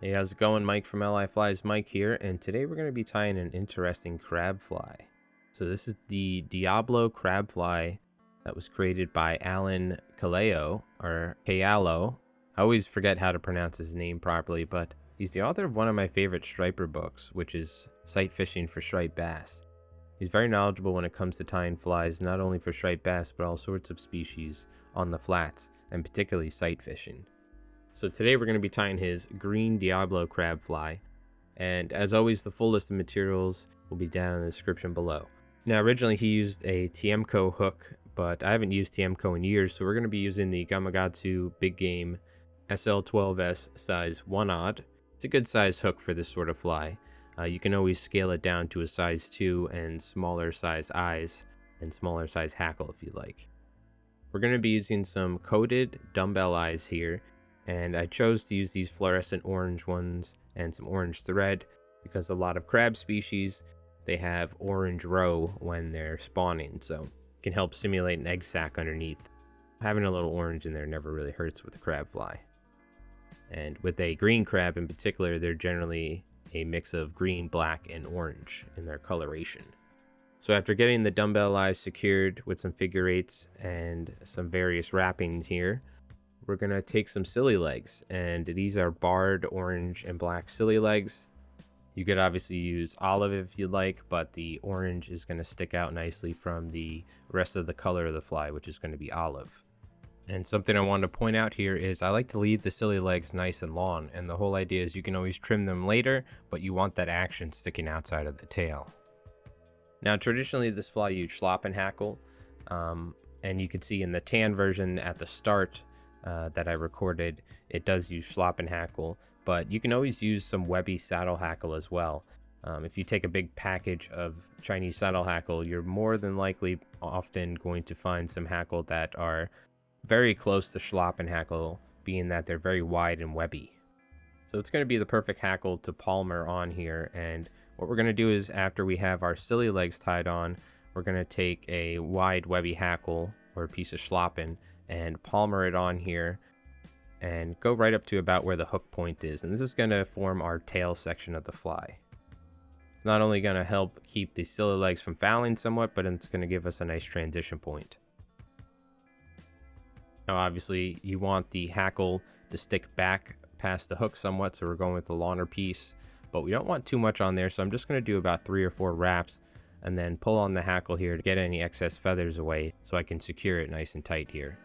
Hey, how's it going? Mike from LI Flies Mike here, and today we're going to be tying an interesting crab fly. So this is the Diablo crab fly that was created by Alan Caolo, or Caolo. I always forget how to pronounce his name properly, but he's the author of one of my favorite striper books, which is Sight Fishing for Striped Bass. He's very knowledgeable when it comes to tying flies, not only for striped bass, but all sorts of species on the flats, and particularly sight fishing. So today we're going to be tying his green Diablo crab fly, and as always the full list of materials will be down in the description below. Now originally he used a Tiemco hook, but I haven't used Tiemco in years, so we're going to be using the Gamakatsu Big Game SL12S size 1/0. It's a good size hook for this sort of fly. You can always scale it down to a size 2 and smaller size eyes and smaller size hackle if you like. We're going to be using some coated Dumbell Eyes here, and I chose to use these fluorescent orange ones and some orange thread because a lot of crab species, they have orange roe when they're spawning, so it can help simulate an egg sac underneath. Having a little orange in there never really hurts with a crab fly. And with a green crab in particular, they're generally a mix of green, black, and orange in their coloration. So after getting the Dumbell Eyes secured with some figure eights and some various wrappings here, we're going to take some Sili Legs, and these are barred orange and black Sili Legs. You could obviously use olive if you'd like, but the orange is going to stick out nicely from the rest of the color of the fly, which is going to be olive. And something I wanted to point out here is I like to leave the Sili Legs nice and long, and the whole idea is you can always trim them later, but you want that action sticking outside of the tail. Now traditionally this fly used Schlapen Hackle, and you can see in the tan version at the start that I recorded, it does use Schlapen Hackle, but you can always use some webby saddle hackle as well. If you take a big package of Chinese saddle hackle, you're more than likely often going to find some hackle that are very close to Schlapen Hackle, being that they're very wide and webby. So it's going to be the perfect hackle to palmer on here, and what we're going to do is after we have our Sili Legs tied on, we're going to take a wide webby hackle or a piece of Schlapen and palmer it on here and go right up to about where the hook point is, and this is going to form our tail section of the fly. It's not only going to help keep the Sili Legs from fouling somewhat, but it's going to give us a nice transition point. Now obviously you want the hackle to stick back past the hook somewhat, so we're going with the longer piece, but we don't want too much on there, so I'm just going to do about 3 or 4 wraps and then pull on the hackle here to get any excess feathers away so I can secure it nice and tight here.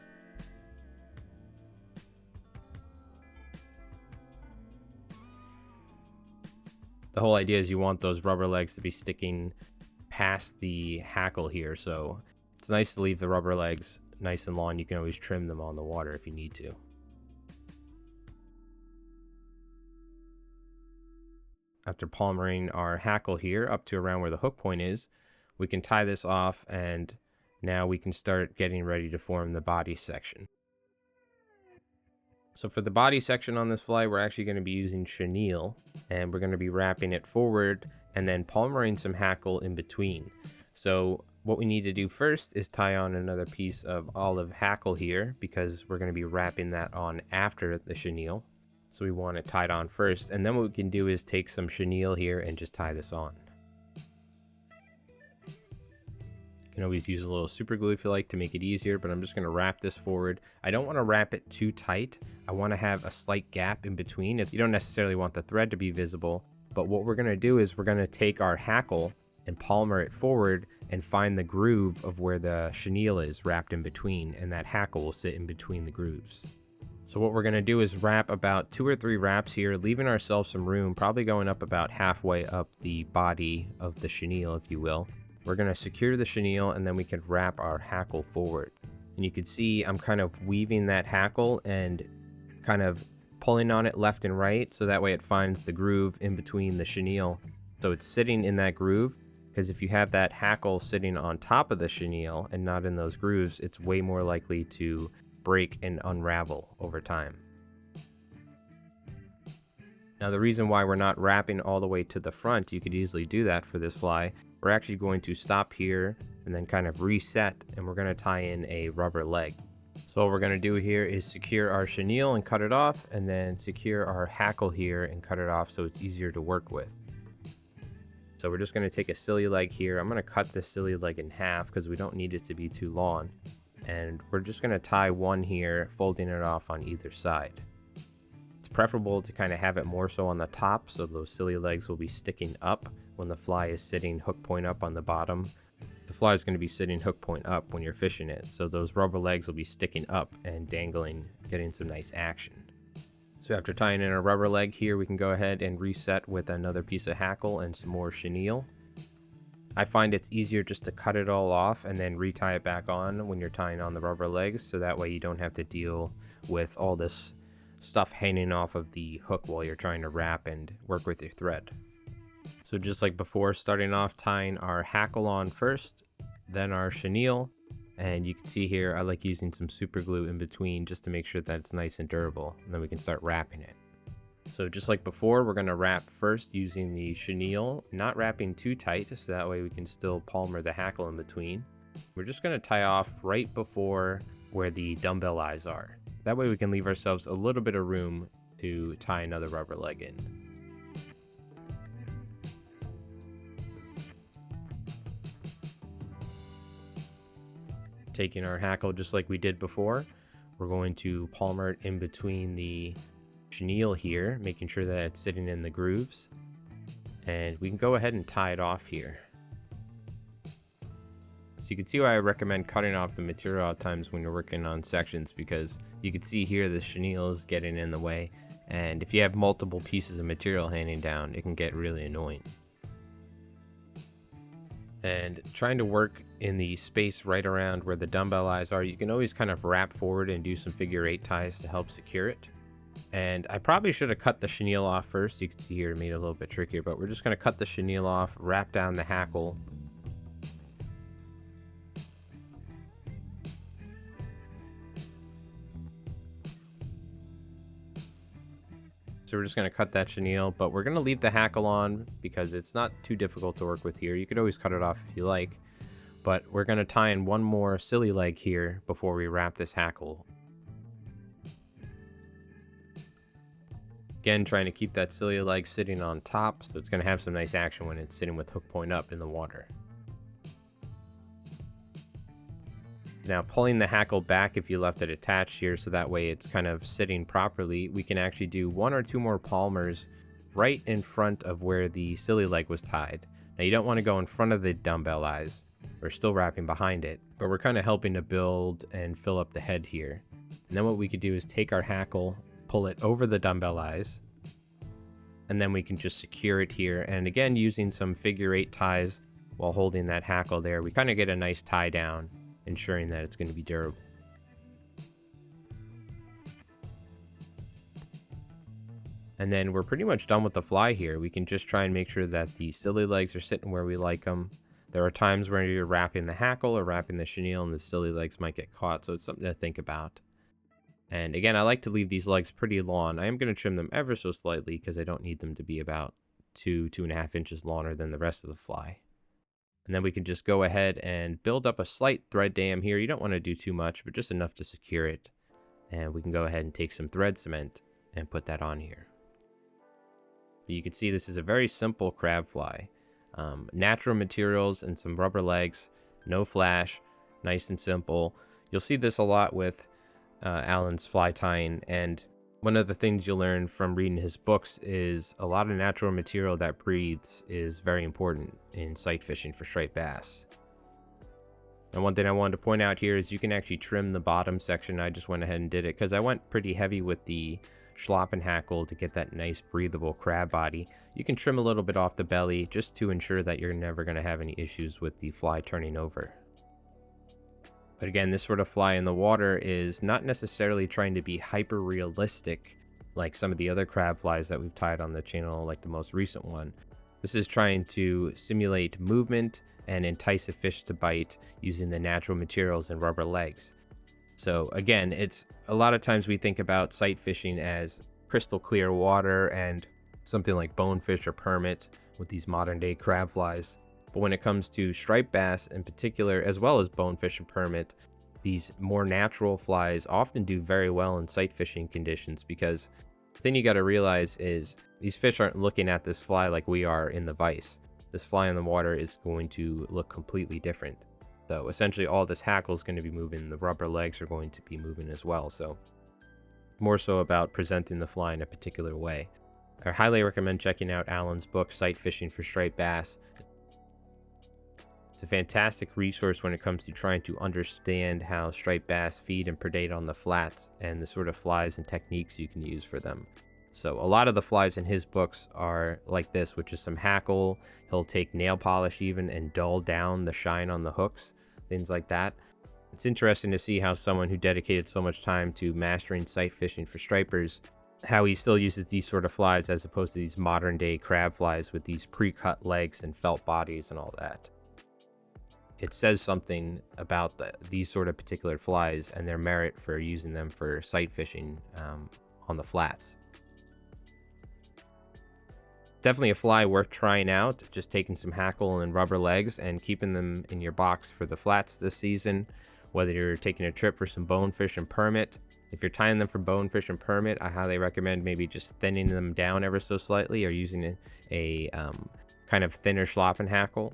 The whole idea is you want those rubber legs to be sticking past the hackle here, so it's nice to leave the rubber legs nice and long. You can always trim them on the water if you need to. After palmering our hackle here up to around where the hook point is, we can tie this off, and now we can start getting ready to form the body section. So for the body section on this fly, we're actually going to be using chenille, and we're going to be wrapping it forward and then palmering some hackle in between. So what we need to do first is tie on another piece of olive hackle here, because we're going to be wrapping that on after the chenille. So we want it tied on first, and then what we can do is take some chenille here and just tie this on. You can always use a little super glue if you like to make it easier, but I'm just going to wrap this forward. I don't want to wrap it too tight. I want to have a slight gap in between. You don't necessarily want the thread to be visible, but what we're going to do is we're going to take our hackle and palmer it forward and find the groove of where the chenille is wrapped in between, and that hackle will sit in between the grooves. So what we're going to do is wrap about 2 or 3 wraps here, leaving ourselves some room, probably going up about halfway up the body of the chenille, if you will. We're going to secure the chenille, and then we can wrap our hackle forward. And you can see I'm kind of weaving that hackle and kind of pulling on it left and right, so that way it finds the groove in between the chenille. So it's sitting in that groove, because if you have that hackle sitting on top of the chenille and not in those grooves, it's way more likely to break and unravel over time. Now the reason why we're not wrapping all the way to the front, you could easily do that for this fly. We're actually going to stop here and then kind of reset, and we're going to tie in a rubber leg. So what we're going to do here is secure our chenille and cut it off, and then secure our hackle here and cut it off so it's easier to work with. So we're just going to take a Sili leg here. I'm going to cut the Sili leg in half because we don't need it to be too long. And we're just going to tie one here, folding it off on either side. It's preferable to kind of have it more so on the top, so those Sili legs will be sticking up when the fly is sitting hook point up on the bottom. The fly is going to be sitting hook point up when you're fishing it, so those rubber legs will be sticking up and dangling, getting some nice action. So after tying in a rubber leg here, we can go ahead and reset with another piece of hackle and some more chenille. I find it's easier just to cut it all off and then retie it back on when you're tying on the rubber legs, so that way you don't have to deal with all this stuff hanging off of the hook while you're trying to wrap and work with your thread. So just like before, starting off tying our hackle on first, then our chenille, and you can see here I like using some super glue in between just to make sure that it's nice and durable, and then we can start wrapping it. So just like before, we're going to wrap first using the chenille, not wrapping too tight so that way we can still palmer the hackle in between. We're just going to tie off right before where the dumbbell eyes are. That way we can leave ourselves a little bit of room to tie another rubber leg in. Taking our hackle just like we did before, we're going to palmer it in between the chenille here, making sure that it's sitting in the grooves, and we can go ahead and tie it off here. So you can see why I recommend cutting off the material at times when you're working on sections, because you can see here the chenille is getting in the way, and if you have multiple pieces of material hanging down, it can get really annoying. And trying to work in the space right around where the dumbbell eyes are, you can always kind of wrap forward and do some figure 8 ties to help secure it. And I probably should have cut the chenille off first. You can see here it made it a little bit trickier, but we're just going to cut the chenille off, wrap down the hackle. So we're just going to cut that chenille, but we're going to leave the hackle on because it's not too difficult to work with here. You could always cut it off if you like, but we're going to tie in one more Sili leg here before we wrap this hackle. Again, trying to keep that Sili leg sitting on top, so it's going to have some nice action when it's sitting with hook point up in the water. Now pulling the hackle back if you left it attached here, so that way it's kind of sitting properly, we can actually do 1 or 2 more palmers right in front of where the Sili leg was tied. Now you don't want to go in front of the dumbbell eyes. We're still wrapping behind it, but we're kind of helping to build and fill up the head here. And then what we could do is take our hackle, pull it over the dumbbell eyes, and then we can just secure it here. And again, using some figure 8 ties while holding that hackle there, we kind of get a nice tie down, ensuring that it's going to be durable. And then we're pretty much done with the fly here. We can just try and make sure that the Sili legs are sitting where we like them. There are times where you're wrapping the hackle or wrapping the chenille and the Sili legs might get caught, so it's something to think about. And again, I like to leave these legs pretty long. I am going to trim them ever so slightly because I don't need them to be about 2.5 inches longer than the rest of the fly. And then we can just go ahead and build up a slight thread dam here. You don't want to do too much, but just enough to secure it. And we can go ahead and take some thread cement and put that on here. But you can see this is a very simple crab fly. Natural materials and some rubber legs, no flash, nice and simple. You'll see this a lot with Alan's fly tying, and one of the things you'll learn from reading his books is a lot of natural material that breathes is very important in sight fishing for striped bass. And one thing I wanted to point out here is you can actually trim the bottom section. I just went ahead and did it because I went pretty heavy with the Schlapen Hackle to get that nice breathable crab body. You can trim a little bit off the belly just to ensure that you're never going to have any issues with the fly turning over. But again, this sort of fly in the water is not necessarily trying to be hyper realistic like some of the other crab flies that we've tied on the channel, like the most recent one. This is trying to simulate movement and entice a fish to bite using the natural materials and rubber legs. So again, it's a lot of times we think about sight fishing as crystal clear water and something like bonefish or permit with these modern day crab flies. But when it comes to striped bass in particular, as well as bonefish and permit, these more natural flies often do very well in sight fishing conditions, because the thing you got to realize is these fish aren't looking at this fly like we are in the vise. This fly in the water is going to look completely different. So essentially all this hackle is going to be moving, the rubber legs are going to be moving as well. So more so about presenting the fly in a particular way. I highly recommend checking out Alan's book, Sight Fishing for Striped Bass. It's a fantastic resource when it comes to trying to understand how striped bass feed and predate on the flats and the sort of flies and techniques you can use for them. So a lot of the flies in his books are like this, which is some hackle. He'll take nail polish even and dull down the shine on the hooks, things like that. It's interesting to see how someone who dedicated so much time to mastering sight fishing for stripers, how he still uses these sort of flies as opposed to these modern day crab flies with these pre-cut legs and felt bodies and all that. It says something about these sort of particular flies and their merit for using them for sight fishing on the flats. Definitely a fly worth trying out, just taking some hackle and rubber legs and keeping them in your box for the flats this season, whether you're taking a trip for some bonefish and permit. If you're tying them for bonefish and permit, I highly recommend maybe just thinning them down ever so slightly, or using a kind of thinner Schlapen Hackle.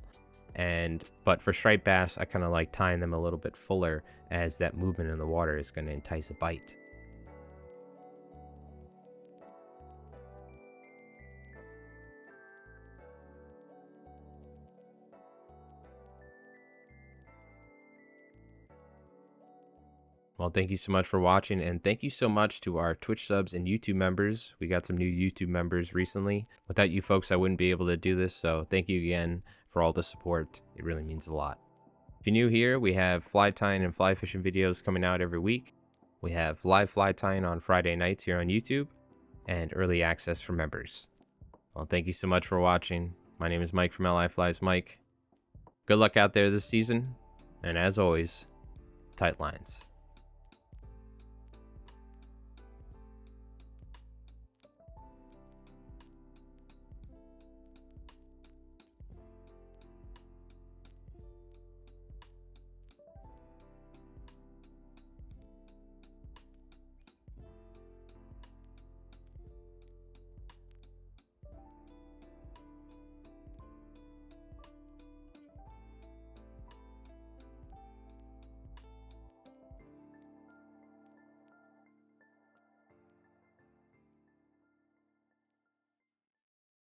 But for striped bass, I kind of like tying them a little bit fuller, as that movement in the water is going to entice a bite. Well, thank you so much for watching, and thank you so much to our Twitch subs and YouTube members. We got some new YouTube members recently. Without you folks, I wouldn't be able to do this, so thank you again for all the support. It really means a lot. If you're new here, we have fly tying and fly fishing videos coming out every week. We have live fly tying on Friday nights here on YouTube, and early access for members. Well, thank you so much for watching. My name is Mike from LI Flies Mike. Good luck out there this season, and as always, tight lines.